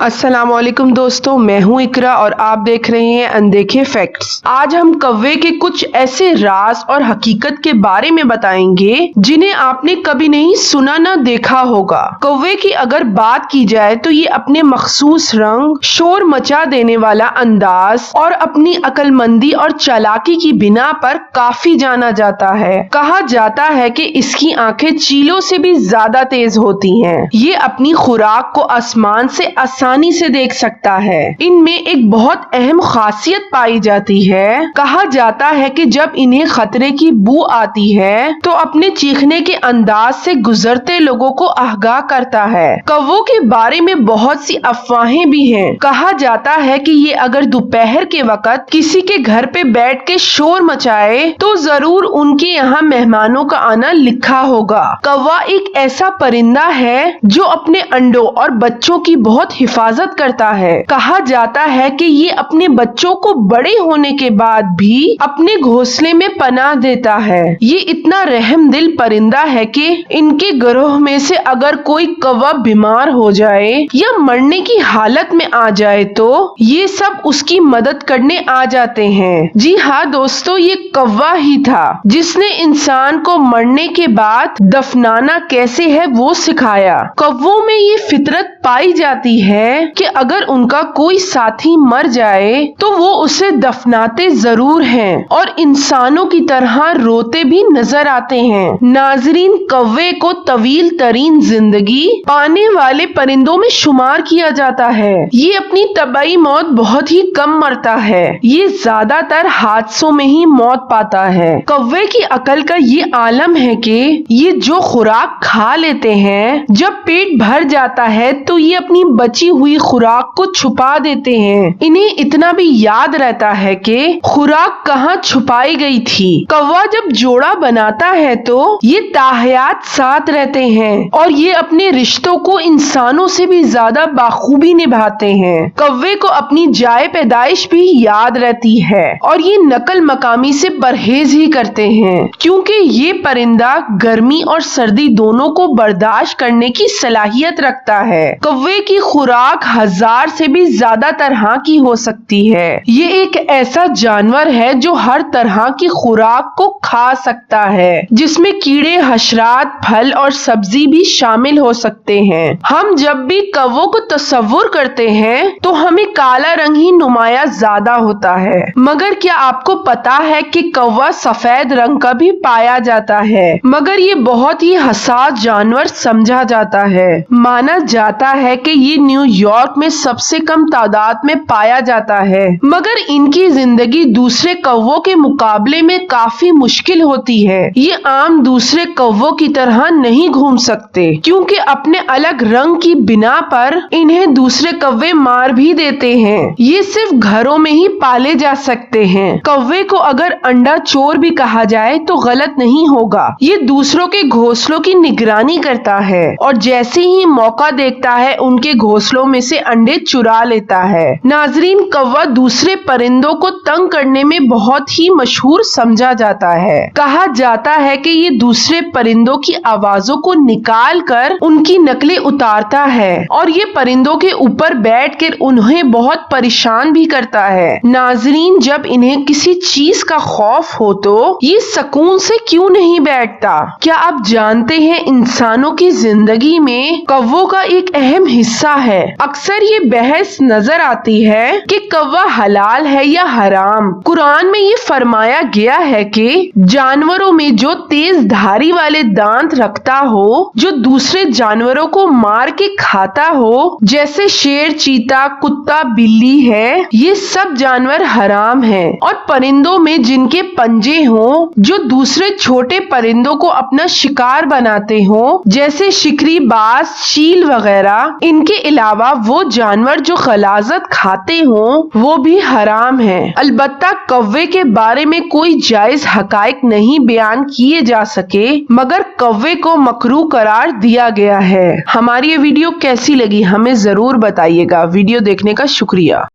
السلام علیکم دوستوں، میں ہوں اقرا اور آپ دیکھ رہے ہیں اندیکھے فیکٹس۔ آج ہم کوے کے کچھ ایسے راز اور حقیقت کے بارے میں بتائیں گے جنہیں آپ نے کبھی نہیں سنا نہ دیکھا ہوگا۔ کوے کی اگر بات کی جائے تو یہ اپنے مخصوص رنگ، شور مچا دینے والا انداز اور اپنی عقل مندی اور چالاکی کی بنا پر کافی جانا جاتا ہے۔ کہا جاتا ہے کہ اس کی آنکھیں چیلوں سے بھی زیادہ تیز ہوتی ہیں۔ یہ اپنی خوراک کو آسمان سے آسانی سے دیکھ سکتا ہے۔ ان میں ایک بہت اہم خاصیت پائی جاتی ہے۔ کہا جاتا ہے کہ جب انہیں خطرے کی بو آتی ہے تو اپنے چیخنے کے انداز سے گزرتے لوگوں کو آگاہ کرتا ہے۔ کووں کے بارے میں بہت سی افواہیں بھی ہیں۔ کہا جاتا ہے کہ یہ اگر دوپہر کے وقت کسی کے گھر پہ بیٹھ کے شور مچائے تو ضرور ان کے یہاں مہمانوں کا آنا لکھا ہوگا۔ کوا ایک ایسا پرندہ ہے جو اپنے انڈوں اور بچوں کی بہت حفاظت کرتا ہے۔ کہا جاتا ہے کہ یہ اپنے بچوں کو بڑے ہونے کے بعد بھی اپنے گھونسلے میں پناہ دیتا ہے۔ یہ اتنا رحم دل پرندہ ہے کہ ان کے گروہ میں سے اگر کوئی کوا بیمار ہو جائے یا مرنے کی حالت میں آ جائے تو یہ سب اس کی مدد کرنے آ جاتے ہیں۔ جی ہاں دوستو، یہ کوا ہی تھا جس نے انسان کو مرنے کے بعد دفنانا کیسے ہے وہ سکھایا۔ کووں میں یہ فطرت پائی جاتی ہے کہ اگر ان کا کوئی ساتھی مر جائے تو وہ اسے دفناتے ضرور ہیں اور انسانوں کی طرح روتے بھی نظر آتے ہیں۔ ناظرین، کوے کو طویل ترین زندگی پانے والے پرندوں میں شمار کیا جاتا ہے۔ یہ اپنی طبعی موت بہت ہی کم مرتا ہے۔ یہ زیادہ تر حادثوں میں ہی موت پاتا ہے۔ کوے کی عقل کا یہ عالم ہے کہ یہ جو خوراک کھا لیتے ہیں، جب پیٹ بھر جاتا ہے تو یہ اپنی بچی ہوئی خوراک کو چھپا دیتے ہیں۔ انہیں اتنا بھی یاد رہتا ہے کہ خوراک کہاں چھپائی گئی تھی۔ کوا جب جوڑا بناتا ہے تو یہ تاحیات ساتھ رہتے ہیں اور یہ اپنے رشتوں کو انسانوں سے بھی زیادہ بخوبی نبھاتے ہیں۔ کوے کو اپنی جائے پیدائش بھی یاد رہتی ہے اور یہ نقل مکانی سے پرہیز ہی کرتے ہیں کیونکہ یہ پرندہ گرمی اور سردی دونوں کو برداشت کرنے کی صلاحیت رکھتا ہے۔ کوے کی خوراک 1000 سے بھی زیادہ طرح کی ہو سکتی ہے۔ یہ ایک ایسا جانور ہے جو ہر طرح کی خوراک کو کھا سکتا ہے، جس میں کیڑے، حشرات، پھل اور سبزی بھی شامل ہو سکتے ہیں۔ ہم جب بھی کووں کو تصور کرتے ہیں تو ہمیں کالا رنگ ہی نمایاں زیادہ ہوتا ہے، مگر کیا آپ کو پتا ہے کہ کوا سفید رنگ کا بھی پایا جاتا ہے، مگر یہ بہت ہی حساس جانور سمجھا جاتا ہے۔ مانا جاتا ہے کہ یہ نیو یارک میں سب سے کم تعداد میں پایا جاتا ہے، مگر ان کی زندگی دوسرے کووں کے مقابلے میں کافی مشکل ہوتی ہے۔ یہ عام دوسرے کووں کی طرح نہیں گھوم سکتے کیونکہ اپنے الگ رنگ کی بنا پر انہیں دوسرے کوے مار بھی دیتے ہیں۔ یہ صرف گھروں میں ہی پالے جا سکتے ہیں۔ کوے کو اگر انڈا چور بھی کہا جائے تو غلط نہیں ہوگا۔ یہ دوسروں کے گھونسلوں کی نگرانی کرتا ہے اور جیسے ہی موقع دیکھتا ہے ان کے گھونسلوں میں سے انڈے چرا لیتا ہے۔ ناظرین، کوا دوسرے پرندوں کو تنگ کرنے میں بہت ہی مشہور سمجھا جاتا ہے۔ کہا جاتا ہے کہ یہ دوسرے پرندوں کی آوازوں کو نکال کر ان کی نقلیں اتارتا ہے اور یہ پرندوں کے اوپر بیٹھ کر انہیں بہت پریشان بھی کرتا ہے۔ ناظرین، جب انہیں کسی چیز کا خوف ہو تو یہ سکون سے کیوں نہیں بیٹھتا؟ کیا آپ جانتے ہیں انسانوں کی زندگی میں کووں کا ایک اہم حصہ ہے۔ اکثر یہ بحث نظر آتی ہے کہ کوا حلال ہے یا حرام۔ قرآن میں یہ فرمایا گیا ہے کہ جانوروں میں جو تیز دھاری والے دانت رکھتا ہو، جو دوسرے جانوروں کو مار کے کھاتا ہو، جیسے شیر، چیتا، کتا، بلی ہے، یہ سب جانور حرام ہیں۔ اور پرندوں میں جن کے پنجے ہوں، جو دوسرے چھوٹے پرندوں کو اپنا شکار بناتے ہوں، جیسے شکری، باز، چیل وغیرہ، ان کے علاوہ وہ جانور جو غلاظت کھاتے ہوں وہ بھی حرام ہیں۔ البتہ کوے کے بارے میں کوئی جائز حقائق نہیں بیان کیے جا سکے، مگر کوے کو مکروہ قرار دیا گیا ہے۔ ہماری یہ ویڈیو کیسی لگی ہمیں ضرور بتائیے گا۔ ویڈیو دیکھنے کا شکریہ۔